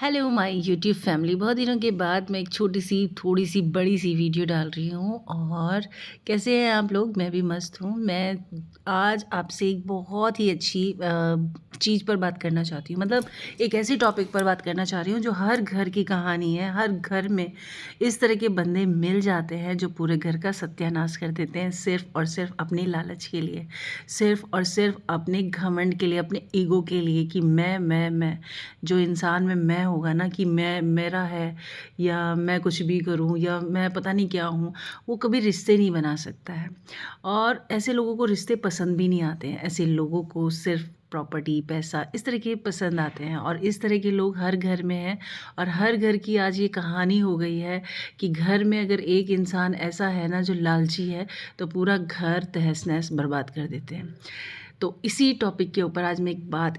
Hello my YouTube family. बहुत दिनों के बाद मैं एक छोटी सी थोड़ी सी बड़ी सी वीडियो डाल रही हूँ। और कैसे हैं आप लोग? मैं भी मस्त हूँ। मैं आज आपसे एक बहुत ही अच्छी चीज़ पर बात करना चाहती हूँ। मतलब एक ऐसे टॉपिक पर बात करना चाह रही हूँ जो हर घर की कहानी है। हर घर में इस तरह के बंदे मिल जाते हैं जो पूरे घर का सत्यानाश कर देते हैं, सिर्फ़ और सिर्फ अपने लालच के लिए, सिर्फ़ और सिर्फ अपने घमंड के लिए, अपने ईगो के लिए कि मैं जो इंसान में मैं होगा ना, कि मैं मेरा है, या मैं कुछ भी करूं, या मैं पता नहीं क्या हूं, वो कभी रिश्ते नहीं बना सकता है। और ऐसे लोगों को रिश्ते पसंद भी नहीं आते हैं। ऐसे लोगों को सिर्फ प्रॉपर्टी, पैसा, इस तरह के पसंद आते हैं। और इस तरह के लोग हर घर में हैं। और हर घर की आज ये कहानी हो गई है कि घर में अगर एक इंसान ऐसा है ना जो लालची है, तो पूरा घर तहस नहस बर्बाद कर देते हैं। तो इसी टॉपिक के ऊपर आज मैं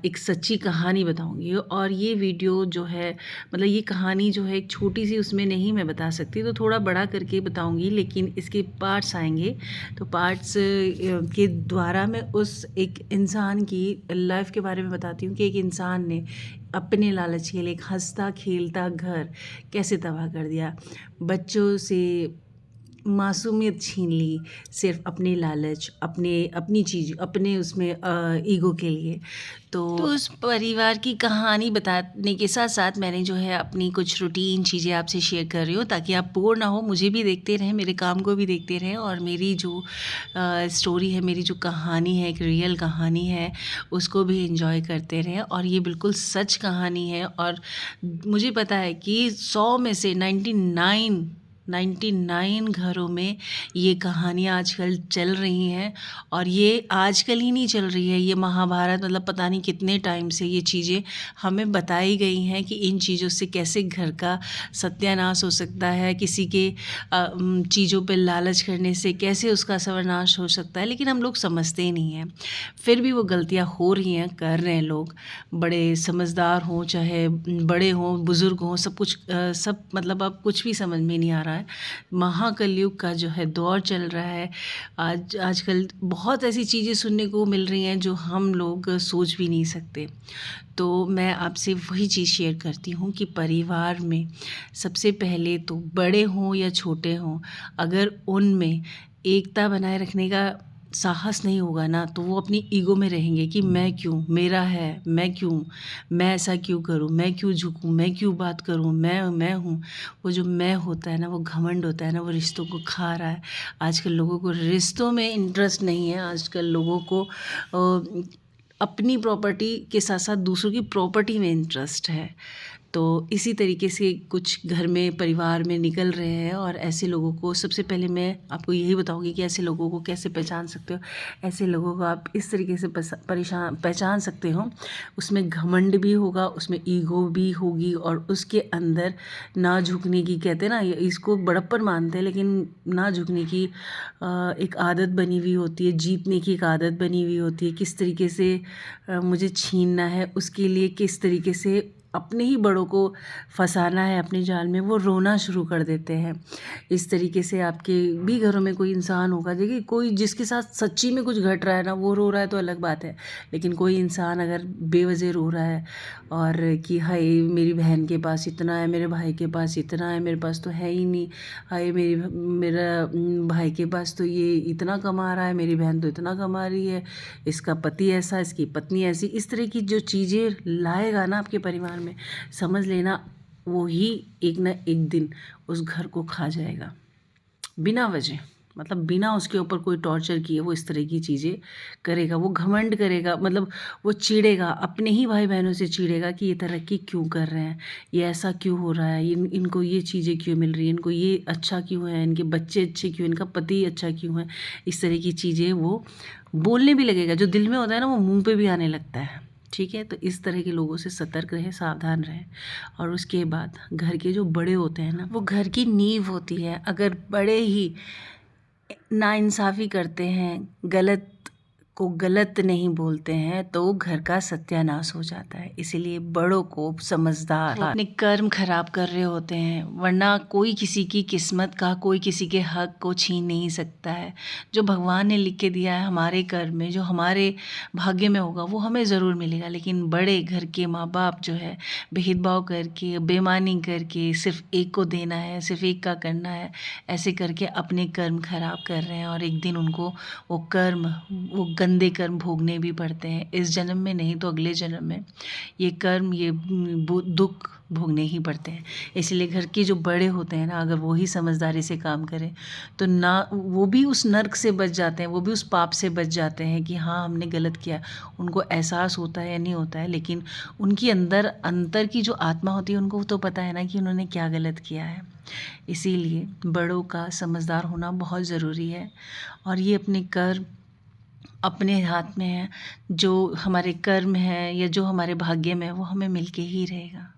एक सच्ची कहानी बताऊंगी। और ये वीडियो जो है, मतलब ये कहानी जो है, एक छोटी सी उसमें नहीं मैं बता सकती, तो थोड़ा बड़ा करके बताऊंगी। लेकिन इसके पार्ट्स आएंगे, तो पार्ट्स के द्वारा मैं उस एक इंसान की लाइफ के बारे में बताती हूँ कि एक इंसान ने अपने लालच के लिए एक हंसता खेलता घर कैसे तबाह कर दिया। बच्चों से मासूमियत छीन ली, सिर्फ अपने लालच, अपनी चीज़, अपने उसमें ईगो के लिए। तो उस परिवार की कहानी बताने के साथ साथ मैंने जो है अपनी कुछ रूटीन चीज़ें आपसे शेयर कर रही हूँ, ताकि आप बोर ना हो, मुझे भी देखते रहें, मेरे काम को भी देखते रहें, और मेरी जो स्टोरी है, मेरी जो कहानी है, एक रियल कहानी है, उसको भी इंजॉय करते रहें। और ये बिल्कुल सच कहानी है। और मुझे पता है कि 100 में से 99 घरों में ये कहानियाँ आजकल चल रही हैं। और ये आजकल ही नहीं चल रही है, ये महाभारत, मतलब पता नहीं कितने टाइम से ये चीज़ें हमें बताई गई हैं कि इन चीज़ों से कैसे घर का सत्यानाश हो सकता है, किसी के चीज़ों पे लालच करने से कैसे उसका सर्वनाश हो सकता है। लेकिन हम लोग समझते ही नहीं हैं। फिर भी वो गलतियाँ हो रही हैं, कर रहे हैं लोग, बड़े समझदार हों चाहे बड़े हों, बुज़ुर्ग हों, सब कुछ सब, मतलब अब कुछ भी समझ में नहीं आ रहा है। महाकलयुग का जो है दौर चल रहा है। आजकल बहुत ऐसी चीज़ें सुनने को मिल रही हैं जो हम लोग सोच भी नहीं सकते। तो मैं आपसे वही चीज़ शेयर करती हूँ कि परिवार में सबसे पहले तो बड़े हों या छोटे हों, अगर उनमें एकता बनाए रखने का साहस नहीं होगा ना, तो वो अपनी ईगो में रहेंगे कि मैं क्यों, मेरा है, मैं क्यों, मैं ऐसा क्यों करूं, मैं क्यों झुकूं, मैं क्यों बात करूं, मैं हूं। वो जो मैं होता है ना, वो घमंड होता है ना, वो रिश्तों को खा रहा है। आजकल लोगों को रिश्तों में इंटरेस्ट नहीं है। आजकल लोगों को अपनी प्रॉपर्टी के साथ साथ दूसरों की प्रॉपर्टी में इंटरेस्ट है। तो इसी तरीके से कुछ घर में, परिवार में निकल रहे हैं। और ऐसे लोगों को सबसे पहले मैं आपको यही बताऊंगी कि ऐसे लोगों को कैसे पहचान सकते हो। ऐसे लोगों को आप इस तरीके से पहचान सकते हो। उसमें घमंड भी होगा, उसमें ईगो भी होगी, और उसके अंदर ना झुकने की, कहते हैं ना, इसको बड़प्पन मानते हैं, लेकिन ना झुकने की एक आदत बनी हुई होती है, जीतने की एक आदत बनी हुई होती है। किस तरीके से मुझे छीनना है, उसके लिए किस तरीके से अपने ही बड़ों को फंसाना है अपने जाल में, वो रोना शुरू कर देते हैं। इस तरीके से आपके भी घरों में कोई इंसान होगा, देखिए, कोई जिसके साथ सच्ची में कुछ घट रहा है ना, वो रो रहा है तो अलग बात है। लेकिन कोई इंसान अगर बेवजह रो रहा है, और कि हाय मेरी बहन के पास इतना है, मेरे भाई के पास इतना है, मेरे पास तो है ही नहीं, हाय मेरा भाई के पास तो ये इतना कमा रहा है, मेरी बहन तो इतना कमा रही है, इसका पति ऐसा, इसकी पत्नी ऐसी, इस तरह की जो चीज़ें लाएगा ना आपके परिवार में, समझ लेना वो ही एक ना एक दिन उस घर को खा जाएगा, बिना वजह, मतलब बिना उसके ऊपर कोई टॉर्चर किए वो इस तरह की चीज़ें करेगा। वो घमंड करेगा, मतलब वो चिढ़ेगा, अपने ही भाई बहनों से चिढ़ेगा कि ये तरक्की क्यों कर रहे हैं, ये ऐसा क्यों हो रहा है, इनको ये चीज़ें क्यों मिल रही हैं, इनको ये अच्छा क्यों है, इनके बच्चे अच्छे क्यों, इनका पति अच्छा क्यों है। इस तरह की चीज़ें वो बोलने भी लगेगा। जो दिल में होता है ना, वो मुँह पे भी आने लगता है। ठीक है, तो इस तरह के लोगों से सतर्क रहें, सावधान रहें। और उसके बाद घर के जो बड़े होते हैं ना, वो घर की नींव होती है। अगर बड़े ही नाइंसाफ़ी करते हैं, गलत को गलत नहीं बोलते हैं तो घर का सत्यानाश हो जाता है। इसीलिए बड़ों को समझदार, वो अपने कर्म खराब कर रहे होते हैं, वरना कोई किसी की किस्मत का, कोई किसी के हक को छीन नहीं सकता है। जो भगवान ने लिख के दिया है हमारे कर्म में, जो हमारे भाग्य में होगा वो हमें ज़रूर मिलेगा। लेकिन बड़े घर के माँ बाप जो है भेदभाव करके, बेईमानी करके, सिर्फ एक को देना है, सिर्फ एक का करना है, ऐसे करके अपने कर्म खराब कर रहे हैं। और एक दिन उनको वो गंदे कर्म भोगने भी पड़ते हैं। इस जन्म में नहीं तो अगले जन्म में ये कर्म, ये दुख भोगने ही पड़ते हैं। इसलिए घर के जो बड़े होते हैं ना, अगर वो ही समझदारी से काम करें तो ना वो भी उस नर्क से बच जाते हैं, वो भी उस पाप से बच जाते हैं कि हाँ हमने गलत किया। उनको एहसास होता है या नहीं होता है, लेकिन उनकी अंतर की जो आत्मा होती है उनको तो पता है ना कि उन्होंने क्या गलत किया है। इसीलिए बड़ों का समझदार होना बहुत ज़रूरी है। और ये अपने कर्म अपने हाथ में है। जो हमारे कर्म है या जो हमारे भाग्य में है वो हमें मिलके ही रहेगा।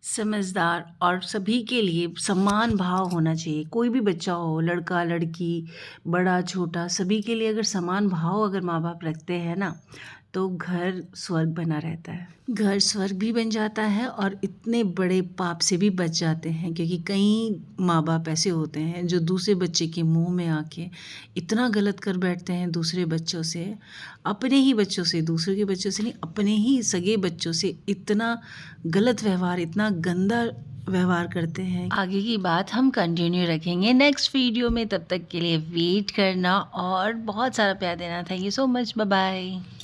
समझदार और सभी के लिए समान भाव होना चाहिए। कोई भी बच्चा हो, लड़का लड़की, बड़ा छोटा, सभी के लिए अगर समान भाव अगर माँ बाप रखते हैं ना, तो घर स्वर्ग बना रहता है। घर स्वर्ग भी बन जाता है और इतने बड़े पाप से भी बच जाते हैं। क्योंकि कई माँ बाप ऐसे होते हैं जो दूसरे बच्चे के मुंह में आके इतना गलत कर बैठते हैं दूसरे बच्चों से, अपने ही बच्चों से, दूसरे के बच्चों से नहीं, अपने ही सगे बच्चों से इतना गलत व्यवहार, इतना गंदा व्यवहार करते हैं। आगे की बात हम कंटिन्यू रखेंगे नेक्स्ट वीडियो में। तब तक के लिए वेट करना और बहुत सारा प्यार देना। Thank you so much. Bye bye.